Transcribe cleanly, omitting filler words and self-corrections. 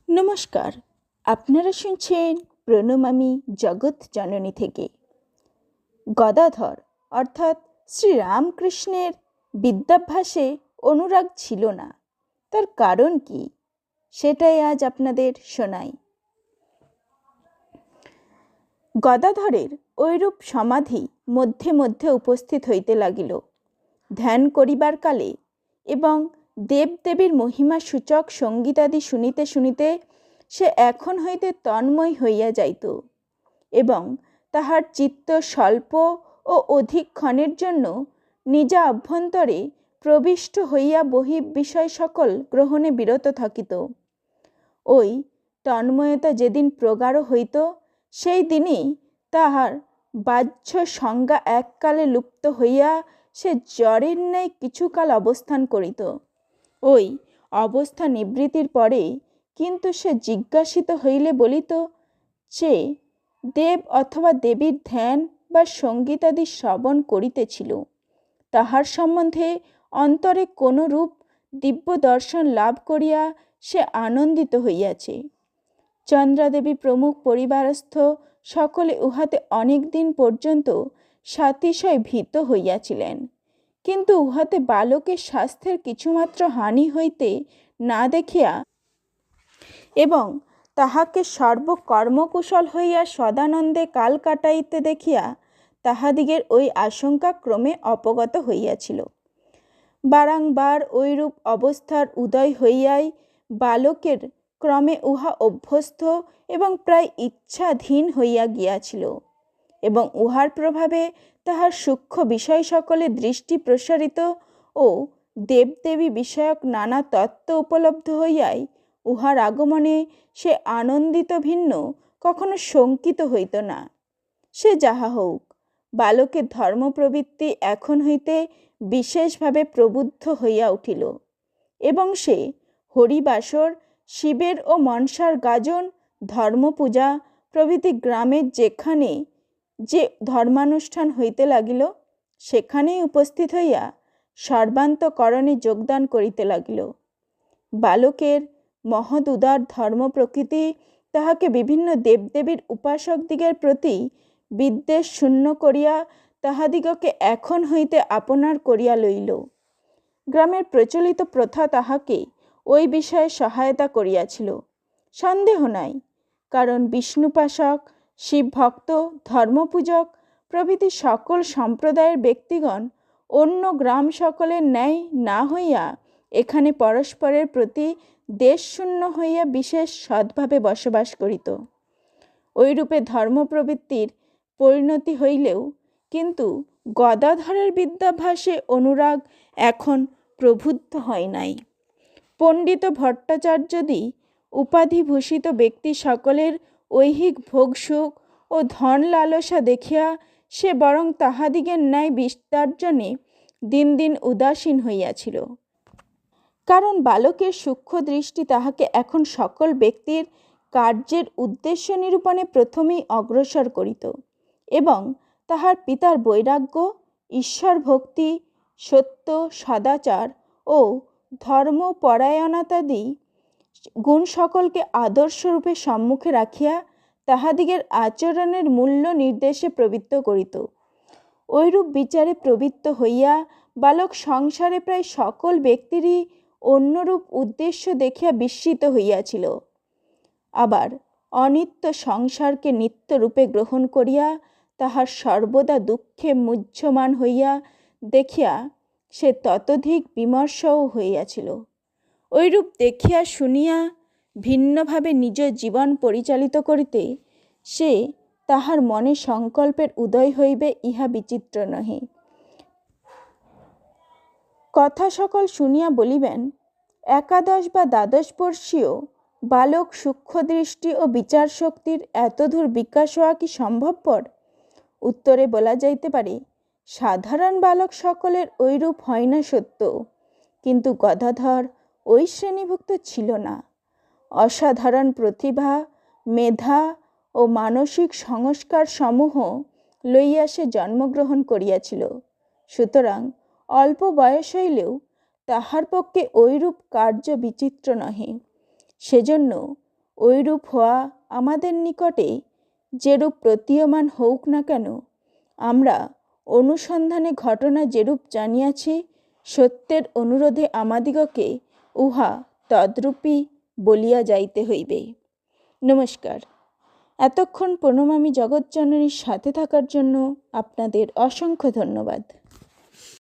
নমস্কার, আপনারা শুনছেন প্রণমামি জগৎ জননী থেকে। গদাধর অর্থাৎ শ্রীরামকৃষ্ণের বিদ্যাভ্যাসে অনুরাগ ছিল না। তার কারণ কি, সেটাই আজ আপনাদের শোনাই। গদাধরের ঐরূপ সমাধি মধ্যে মধ্যে উপস্থিত হইতে লাগিল। ধ্যান করিবার কালে এবং দেবদেবীর মহিমা সূচক সঙ্গীতাদি শুনিতে শুনিতে সে এখন হইতে তন্ময় হইয়া যাইত এবং তাহার চিত্ত স্বল্প ও অধিক ক্ষণের জন্য নিজা অভ্যন্তরে প্রবিষ্ট হইয়া বহিঃ বিষয় সকল গ্রহণে বিরত থাকিত। ওই তন্ময়তা যেদিন প্রগাঢ় হইত, সেই দিনই তাহার বাহ্য সংজ্ঞা এককালে লুপ্ত হইয়া সে জ্বরের ন্যায় কিছুকাল অবস্থান করিত। ওই অবস্থা নিবৃত্তির পরে কিন্তু সে জিজ্ঞাসিত হইলে বলিত যে দেব অথবা দেবীর ধ্যান বা সঙ্গীতাদি শ্রবণ করিতেছিল, তাহার সম্বন্ধে অন্তরে কোনো রূপ দিব্য দর্শন লাভ করিয়া সে আনন্দিত হইয়াছে। চন্দ্রাদেবী প্রমুখ পরিবারস্থ সকলে উহাতে অনেক দিন পর্যন্ত সাতিশয় ভীত হইয়াছিলেন, কিন্তু উহাতে বালকের স্বাস্থ্যের কিছুমাত্র হানি হইতে না দেখিয়া এবং তাহাকে সর্বকর্মকুশল হইয়া সদানন্দে কাল কাটাইতে দেখিয়া তাহাদিগের ওই আশঙ্কা ক্রমে অপগত হইয়াছিল। বারংবার ঐরূপ অবস্থার উদয় হইয়াই বালকের ক্রমে উহা অভ্যস্ত এবং প্রায় ইচ্ছাধীন হইয়া গিয়াছিল এবং উহার প্রভাবে তাহার সূক্ষ্ম বিষয় সকলে দৃষ্টি প্রসারিত ও দেবদেবী বিষয়ক নানা তত্ত্ব উপলব্ধ হইয়াই উহার আগমনে সে আনন্দিত ভিন্ন কখনো শঙ্কিত হইত না। সে যাহা হউক, বালকের ধর্মপ্রবৃত্তি এখন হইতে বিশেষভাবে প্রবুদ্ধ হইয়া উঠিল এবং সে হরিবাসর, শিবের ও মনসার গাজন, ধর্মপূজা প্রভৃতি গ্রামের যেখানে যে ধর্মানুষ্ঠান হইতে লাগিল, সেখানেই উপস্থিত হইয়া সর্বান্তকরণে যোগদান করিতে লাগিল। বালকের মহৎ উদার ধর্ম প্রকৃতি তাহাকে বিভিন্ন দেবদেবীর উপাসকদিগের প্রতি বিদ্বেষ শূন্য করিয়া তাহাদিগকে এখন হইতে আপনার করিয়া লইল। গ্রামের প্রচলিত প্রথা তাহাকে ওই বিষয়ে সহায়তা করিয়াছিল, সন্দেহ নাই। কারণ বিষ্ণুপাসক, শিবভক্ত, ধর্মপূজক প্রভৃতি সকল সম্প্রদায়ের ব্যক্তিগণ অন্য গ্রাম সকলের ন্যায় না হইয়া এখানে পরস্পরের প্রতি দেশশূন্য হইয়া বিশেষ সদ্ভাবে বসবাস করিত। ওইরূপে ধর্মপ্রবৃত্তির পরিণতি হইলেও কিন্তু গদাধরের বিদ্যাভ্যাসে অনুরাগ এখন প্রবুদ্ধ হয় নাই। পণ্ডিত ভট্টাচার্যাদি উপাধিভূষিত ব্যক্তি সকলের ঐহিক ভোগসুখ ও ধন লালসা দেখিয়া সে বরং তাহাদিগের ন্যায় বিস্তার্জনে দিন দিন উদাসীন হইয়াছিল। কারণ বালকের সূক্ষ্ম দৃষ্টি তাহাকে এখন সকল ব্যক্তির কার্যের উদ্দেশ্য নিরূপণে প্রথমেই অগ্রসর করিত এবং তাহার পিতার বৈরাগ্য, ঈশ্বর ভক্তি, সত্য, সদাচার ও ধর্মপরায়ণতাদি গুণ সকলকে আদর্শরূপে সম্মুখে রাখিয়া তাহাদিগের আচরণের মূল্য নির্দেশে প্রবৃত্ত করিত। ঐরূপ বিচারে প্রবৃত্ত হইয়া বালক সংসারে প্রায় সকল ব্যক্তিরই অন্যরূপ উদ্দেশ্য দেখিয়া বিস্মিত হইয়াছিল। আবার অনিত্য সংসারকে নিত্যরূপে গ্রহণ করিয়া তাহার সর্বদা দুঃখে মুহ্যমান হইয়া দেখিয়া সে ততোধিক বিমর্ষও হইয়াছিল। ঐরূপ দেখিয়া শুনিয়া ভিন্নভাবে নিজ জীবন পরিচালিত করিতে সে তাহার মনে সংকল্পের উদয় হইবে, ইহা বিচিত্র নহে। কথা সকল শুনিয়া বলিবেন, একাদশ বা দ্বাদশ বর্ষীয় বালক সূক্ষ্মদৃষ্টি ও বিচার শক্তির এতদূর বিকাশ হওয়া কি সম্ভবপর? উত্তরে বলা যাইতে পারে, সাধারণ বালক সকলের ঐরূপ হয় না সত্য, কিন্তু গদাধর ওই শ্রেণীভুক্ত ছিল না। অসাধারণ প্রতিভা, মেধা ও মানসিক সংস্কার সমূহ লইয়া সে জন্মগ্রহণ করিয়াছিল। সুতরাং অল্প বয়স হইলেও তাহার পক্ষে ঐরূপ কার্য বিচিত্র নহে। সেজন্য ঐরূপ হওয়া আমাদের নিকটে যেরূপ প্রতীয়মান হোক না কেন, আমরা অনুসন্ধানে ঘটনা যেরূপ জানিয়াছি, সত্যের অনুরোধে আমাদিগকে উহা তদ্রূপই বলিয়া যাইতে হইবে। নমস্কার। এতক্ষণ প্রণমামী জগৎজননীর সাথে থাকার জন্য আপনাদের অসংখ্য ধন্যবাদ।